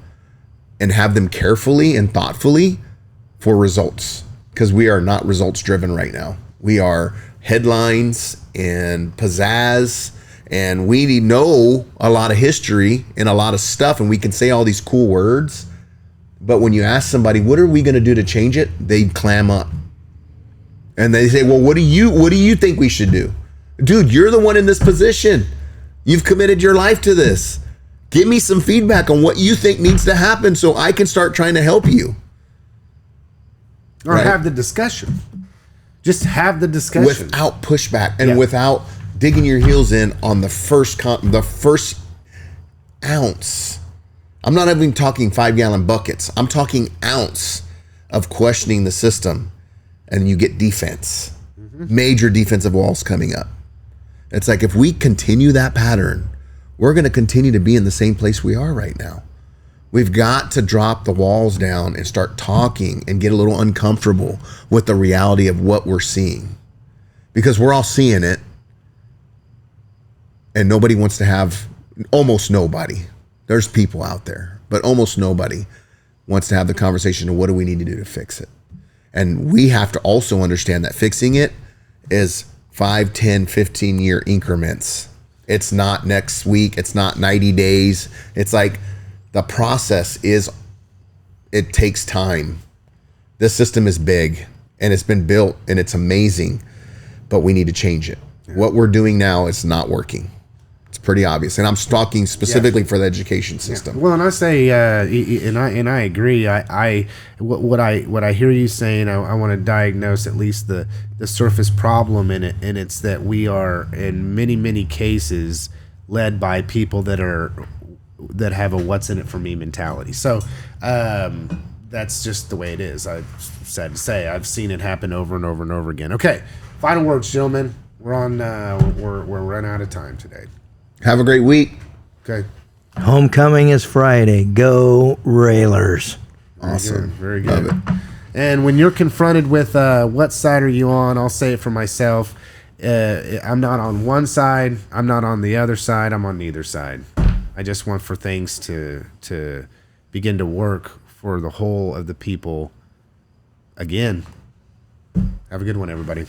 and have them carefully and thoughtfully for results, because we are not results driven right now. We are headlines and pizzazz, and we know a lot of history and a lot of stuff, and we can say all these cool words, but when you ask somebody, what are we going to do to change it? They clam up and they say, well, what do you think we should do? Dude, you're the one in this position. You've committed your life to this. Give me some feedback on what you think needs to happen so I can start trying to help you. Or right? Have the discussion. Just have the discussion. Without pushback and without digging your heels in on the first ounce. I'm not even talking 5-gallon buckets. I'm talking ounce of questioning the system, and you get defense. Major defensive walls coming up. It's like, if we continue that pattern, we're going to continue to be in the same place we are right now. We've got to drop the walls down and start talking and get a little uncomfortable with the reality of what we're seeing, because we're all seeing it, and nobody wants to have, almost nobody, there's people out there, but almost nobody wants to have the conversation of what do we need to do to fix it. And we have to also understand that fixing it is 5, 10, 15 year increments. It's not next week. It's not 90 days. It's like the process it takes time. This system is big and it's been built and it's amazing, but we need to change it. What we're doing now is not working. It's pretty obvious. And I'm talking specifically for the education system. Well, and I say, and I agree. What I hear you saying, I want to diagnose at least the surface problem in it, and it's that we are in many cases led by people that have a "what's in it for me" mentality. So that's just the way it is. I'm sad to say, I've seen it happen over and over and over again. Okay, final words, gentlemen. We're running out of time today. Have a great week. Okay. Homecoming is Friday. Go Railers. Awesome. Very good. Love it. And when you're confronted with what side are you on, I'll say it for myself. I'm not on one side. I'm not on the other side. I'm on neither side. I just want for things to begin to work for the whole of the people again. Have a good one, everybody.